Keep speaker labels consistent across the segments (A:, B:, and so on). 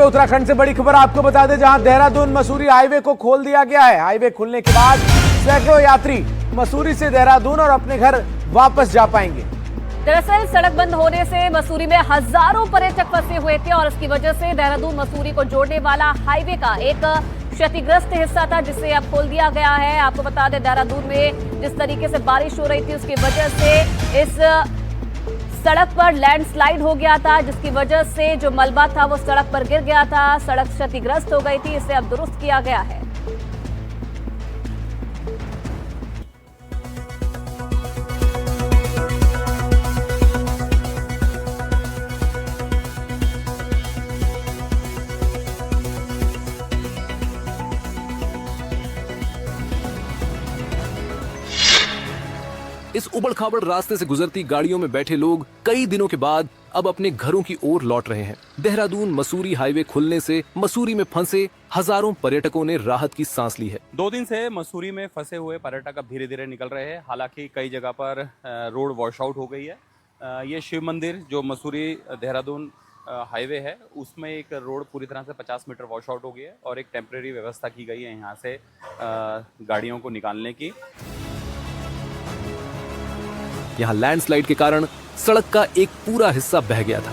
A: उत्तराखंड से बड़ी खबर आपको बता दें, जहां देहरादून मसूरी हाईवे को खोल दिया गया है। हाईवे खुलने के बाद सैकड़ों यात्री मसूरी से देहरादून और अपने घर वापस जा पाएंगे।
B: दरअसल सड़क बंद होने से मसूरी में हजारों पर्यटक फंसे हुए थे और इसकी वजह से देहरादून मसूरी को जोड़ने वाला हाईवे का एक क्षतिग्रस्त हिस्सा था, जिसे अब खोल दिया गया है। आपको बता दें, देहरादून में जिस तरीके से बारिश हो रही थी उसकी वजह से इस सड़क पर लैंडस्लाइड हो गया था, जिसकी वजह से जो मलबा था वो सड़क पर गिर गया था। सड़क क्षतिग्रस्त हो गई थी, इसे अब दुरुस्त किया गया है।
C: इस उबड़-खाबड़ रास्ते से गुजरती गाड़ियों में बैठे लोग कई दिनों के बाद अब अपने घरों की ओर लौट रहे हैं। देहरादून मसूरी हाईवे खुलने से मसूरी में फंसे हजारों पर्यटकों ने राहत की सांस ली है।
D: 2 दिन से मसूरी में फंसे हुए पर्यटक अब धीरे धीरे निकल रहे हैं। हालांकि कई जगह पर रोड वॉश आउट हो गई है। ये शिव मंदिर जो मसूरी देहरादून हाईवे है, उसमें एक रोड पूरी तरह से 50 मीटर वॉश आउट हो गई है और एक टेम्परेरी व्यवस्था की गई है यहाँ से गाड़ियों को निकालने की।
C: यहाँ लैंडस्लाइड के कारण सड़क का एक पूरा हिस्सा बह गया था।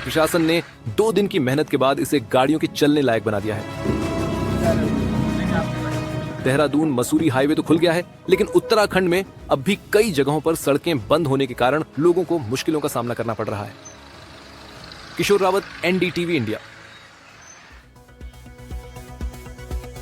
C: प्रशासन ने 2 दिन की मेहनत के बाद इसे गाड़ियों के चलने लायक बना दिया है। देहरादून मसूरी हाईवे तो खुल गया है, लेकिन उत्तराखंड में अब भी कई जगहों पर सड़कें बंद होने के कारण लोगों को मुश्किलों का सामना करना पड़ रहा है। किशोर रावत, एनडीटीवी इंडिया।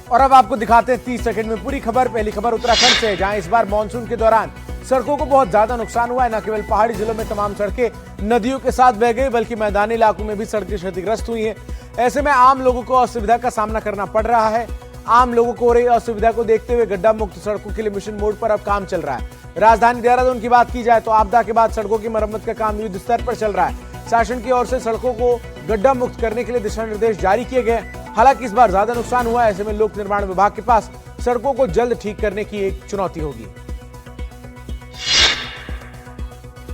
A: और अब आपको दिखाते हैं 30 सेकंड में पूरी खबर। पहली खबर उत्तराखंड से है, जहां इस बार मानसून के दौरान सड़कों को बहुत ज्यादा नुकसान हुआ है। न केवल पहाड़ी जिलों में तमाम सड़कें नदियों के साथ बह गई, बल्कि मैदानी इलाकों में भी सड़कें क्षतिग्रस्त हुई हैं। ऐसे में आम लोगों को असुविधा का सामना करना पड़ रहा है। आम लोगों को हो रही असुविधा को देखते हुए गड्ढा मुक्त सड़कों के लिए मिशन मोड पर अब काम चल रहा है। राजधानी देहरादून की बात की जाए तो आपदा के बाद सड़कों की मरम्मत का काम युद्ध स्तर पर चल रहा है। शासन की ओर से सड़कों को गड्ढा मुक्त करने के लिए दिशा निर्देश जारी किए गए। हालांकि इस बार ज्यादा नुकसान हुआ है, ऐसे में लोक निर्माण विभाग के पास सड़कों को जल्द ठीक करने की एक चुनौती होगी।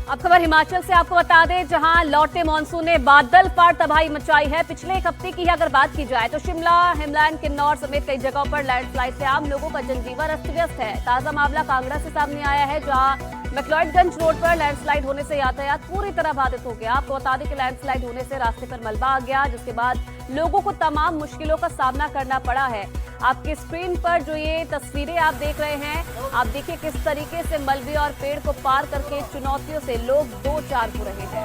B: अब खबर हिमाचल से आपको बता दें, जहां लौटे मानसून ने बादल फाड़ तबाही मचाई है। पिछले एक हफ्ते की अगर बात की जाए तो शिमला, हिमलैंड, किन्नौर समेत कई जगहों पर लैंडस्लाइड से आम लोगों का जनजीवन अस्त व्यस्त है। ताजा मामला कांगड़ा से सामने आया है, जहां मैक्लॉडगंज रोड पर लैंडस्लाइड होने से यातायात पूरी तरह बाधित हो गया। आपको बता दें कि लैंडस्लाइड होने से रास्ते पर मलबा आ गया, जिसके बाद लोगों को तमाम मुश्किलों का सामना करना पड़ा है। आपकी स्क्रीन पर जो ये तस्वीरें आप देख रहे हैं, आप देखिए किस तरीके से मलबे और पेड़ को पार करके चुनौतियों से लोग दो चार हो रहे हैं।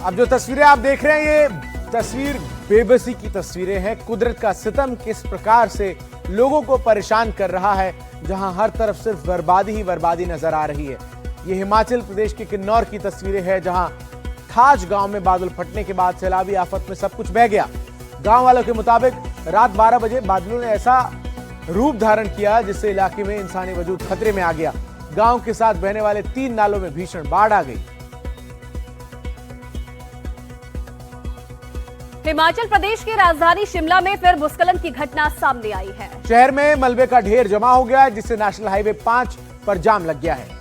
A: अब जो तस्वीरें आप देख रहे हैं, ये तस्वीर बेबसी की तस्वीरें हैं। कुदरत का सितम किस प्रकार से लोगों को परेशान कर रहा है, जहां हर तरफ सिर्फ बर्बादी ही बर्बादी नजर आ रही है। ये हिमाचल प्रदेश के किन्नौर की तस्वीरें हैं, जहां थाज गांव में बादल फटने के बाद सैलाबी आफत में सब कुछ बह गया। गांव वालों के मुताबिक रात 12 बजे बादलों ने ऐसा रूप धारण किया जिससे इलाके में इंसानी वजूद खतरे में आ गया। गांव के साथ बहने वाले 3 नालों में भीषण बाढ़ आ गई।
B: हिमाचल प्रदेश की राजधानी शिमला में फिर भूस्खलन की घटना सामने आई है।
A: शहर में मलबे का ढेर जमा हो गया है, जिससे नेशनल हाईवे 5 पर जाम लग गया है।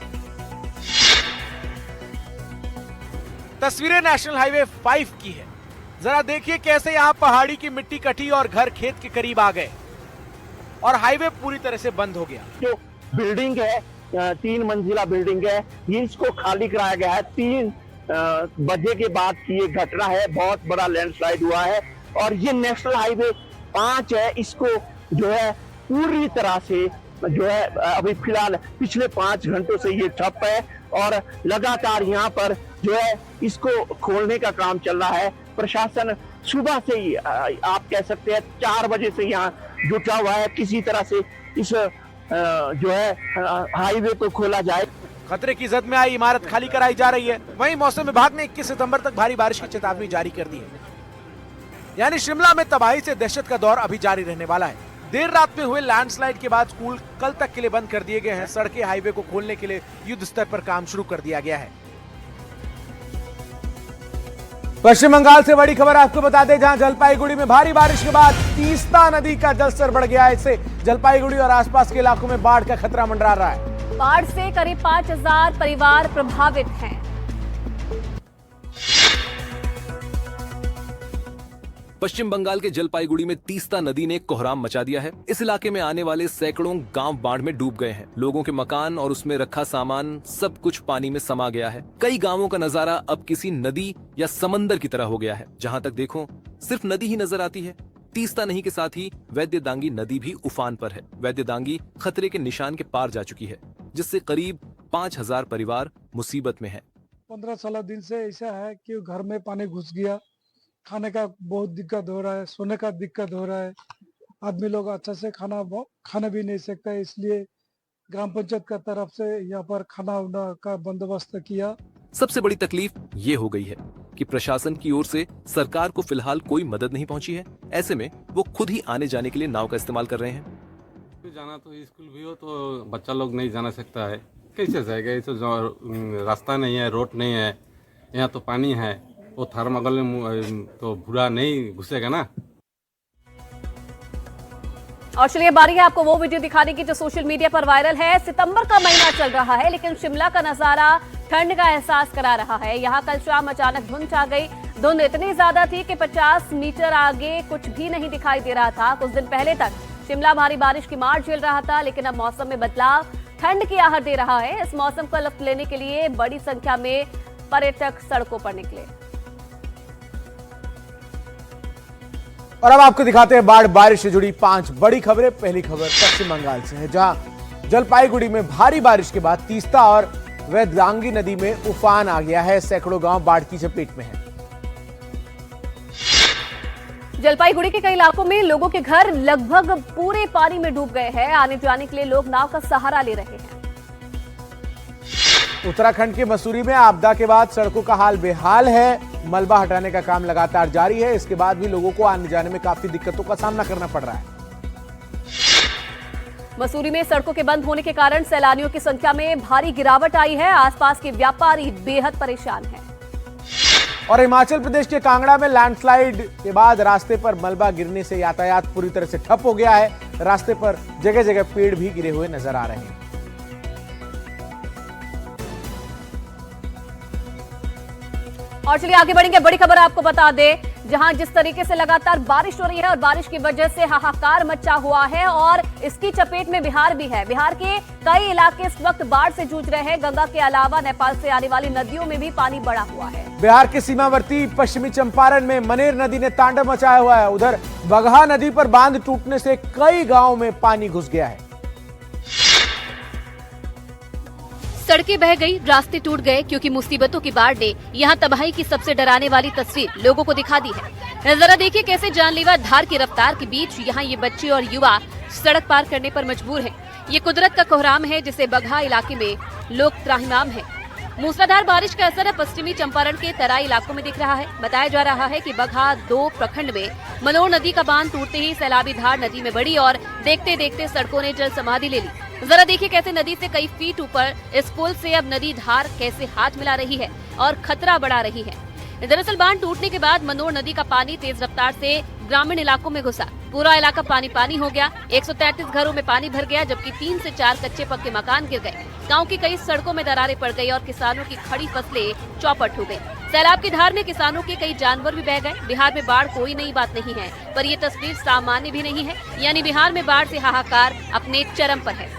A: तस्वीरें नेशनल हाईवे 5 की है। जरा देखिए कैसे यहां पहाड़ी की मिट्टी कटी और घर खेत के करीब आ गए और हाईवे पूरी तरह से बंद हो गया।
E: जो बिल्डिंग है, 3 मंजिला बिल्डिंग है, ये इसको खाली कराया गया है। 3 बजे के बाद की ये घटना है। बहुत बड़ा लैंडस्लाइड हुआ है और ये नेशनल हाईवे 5 है, इसको जो है पूरी तरह से जो है अभी फिलहाल पिछले 5 घंटों से ये ठप है और लगातार यहाँ पर जो है इसको खोलने का काम चल रहा है। प्रशासन सुबह से ही आप कह सकते हैं 4 बजे से यहाँ जुटा हुआ है, किसी तरह से इस जो है हाईवे को खोला जाए।
A: खतरे की जद में आई इमारत खाली कराई जा रही है। वहीं मौसम विभाग ने 21 सितंबर तक भारी बारिश की चेतावनी जारी कर दी है। यानी शिमला में तबाही से दहशत का दौर अभी जारी रहने वाला है। देर रात में हुए लैंडस्लाइड के बाद स्कूल कल तक के लिए बंद कर दिए गए हैं। सड़कें हाईवे को खोलने के लिए युद्ध स्तर पर काम शुरू कर दिया गया है। पश्चिम बंगाल से बड़ी खबर आपको बता दें, जहां जलपाईगुड़ी में भारी बारिश के बाद तीस्ता नदी का जलस्तर बढ़ गया है। इससे जलपाईगुड़ी और आसपास के इलाकों में बाढ़ का खतरा मंडरा रहा है।
B: बाढ़ से करीब 5000 परिवार प्रभावित हैं।
C: पश्चिम बंगाल के जलपाईगुड़ी में तीस्ता नदी ने कोहराम मचा दिया है। इस इलाके में आने वाले सैकड़ों गांव बाढ़ में डूब गए हैं। लोगों के मकान और उसमें रखा सामान सब कुछ पानी में समा गया है। कई गांवों का नजारा अब किसी नदी या समंदर की तरह हो गया है। जहां तक देखो सिर्फ नदी ही नजर आती है। तीस्ता नदी के साथ ही वैद्यदांगी नदी भी उफान पर है। वैद्यदांगी खतरे के निशान के पार जा चुकी है, जिससे करीब 5000 परिवार मुसीबत में है।
F: 15-16 दिन से ऐसा है कि घर में पानी घुस गया, खाने का बहुत दिक्कत हो रहा है, सोने का दिक्कत हो रहा है, आदमी लोग अच्छा से खाना भी नहीं सकता है। इसलिए ग्राम पंचायत का तरफ से यहाँ पर खाना उना का बंदोबस्त किया।
C: सबसे बड़ी तकलीफ ये हो गई है कि प्रशासन की ओर से सरकार को फिलहाल कोई मदद नहीं पहुंची है। ऐसे में वो खुद ही आने जाने के लिए नाव का इस्तेमाल कर रहे हैं।
G: जाना तो स्कूल भी हो तो बच्चा लोग नहीं जाना सकता है, कैसे जाएगा? ये तो रास्ता नहीं है, रोड नहीं है, यहाँ तो पानी है, वो थर्माकोल में तो बुरा नहीं घुसेगा ना।
B: और चलिए बारी है आपको वो वीडियो दिखाने की जो सोशल मीडिया पर वायरल है। सितंबर का महीना चल रहा है, लेकिन शिमला का नजारा ठंड का एहसास करा रहा है। यहाँ कल शाम अचानक धुंध छा गई। धुंध इतनी ज्यादा थी कि 50 मीटर आगे कुछ भी नहीं दिखाई दे रहा था। कुछ दिन पहले तक शिमला भारी बारिश की मार झेल रहा था, लेकिन अब मौसम में बदलाव ठंड की आहट दे रहा है। इस मौसम का लुत्फ लेने के लिए बड़ी संख्या में पर्यटक सड़कों पर निकले।
A: और अब आपको दिखाते हैं बाढ़ बारिश से जुड़ी 5 बड़ी खबरें। पहली खबर पश्चिम बंगाल से है, जहां जलपाईगुड़ी में भारी बारिश के बाद तीस्ता और वैद्यदांगी नदी में उफान आ गया है। सैकड़ों गांव बाढ़ की चपेट में हैं।
B: जलपाईगुड़ी के कई इलाकों में लोगों के घर लगभग पूरे पानी में डूब गए हैं। आने जाने के लिए लोग नाव का सहारा ले रहे हैं।
A: उत्तराखंड के मसूरी में आपदा के बाद सड़कों का हाल बेहाल है। मलबा हटाने का काम लगातार जारी है। इसके बाद भी लोगों को आने जाने में काफी दिक्कतों का सामना करना पड़ रहा है।
B: मसूरी में सड़कों के बंद होने के कारण सैलानियों की संख्या में भारी गिरावट आई है। आसपास के व्यापारी बेहद परेशान हैं।
A: और हिमाचल प्रदेश के कांगड़ा में लैंडस्लाइड के बाद रास्ते पर मलबा गिरने से यातायात पूरी तरह से ठप हो गया है। रास्ते पर जगह जगह पेड़ भी गिरे हुए नजर आ रहे हैं।
B: और चलिए आगे बढ़ेंगे। बड़ी खबर आपको बता दें, जहां जिस तरीके से लगातार बारिश हो रही है और बारिश की वजह से हाहाकार मचा हुआ है और इसकी चपेट में बिहार भी है। बिहार के कई इलाके इस वक्त बाढ़ से जूझ रहे हैं। गंगा के अलावा नेपाल से आने वाली नदियों में भी पानी बढ़ा हुआ है।
A: बिहार के सीमावर्ती पश्चिमी चंपारण में मनेर नदी ने तांडव मचाया हुआ है। उधर बगहा नदी पर बांध टूटने से कई गांवों में पानी घुस गया है।
H: सड़कें बह गई, रास्ते टूट गए, क्योंकि मुसीबतों की बाढ़ ने यहाँ तबाही की सबसे डराने वाली तस्वीर लोगों को दिखा दी है। जरा देखिए कैसे जानलेवा धार की रफ्तार के बीच यहाँ ये बच्चे और युवा सड़क पार करने पर मजबूर हैं। ये कुदरत का कोहराम है जिसे बगहा इलाके में लोग त्राहिमाम है। मूसलाधार बारिश का असर पश्चिमी चंपारण के तराई इलाकों में दिख रहा है। बताया जा रहा है कि बगहा 2 प्रखंड में मनोर नदी का बांध टूटते ही सैलाबी धार नदी में बढ़ी और देखते देखते सड़कों ने जल समाधि ले ली। जरा देखिए कैसे नदी से कई फीट ऊपर इस पुल से अब नदी धार कैसे हाथ मिला रही है और खतरा बढ़ा रही है। दरअसल बांध टूटने के बाद मनोर नदी का पानी तेज रफ्तार से ग्रामीण इलाकों में घुसा। पूरा इलाका पानी पानी हो गया। 133 घरों में पानी भर गया, जबकि 3 से 4 कच्चे पक्के मकान गिर गए। गांव की कई सड़कों में दरारें पड़ गई और किसानों की खड़ी फसलें चौपट हो गई। सैलाब की धार में किसानों के कई जानवर भी बह गए। बिहार में बाढ़ कोई नई बात नहीं है, पर ये तस्वीर सामान्य भी नहीं है। यानी बिहार में बाढ़ से हाहाकार अपने चरम पर है।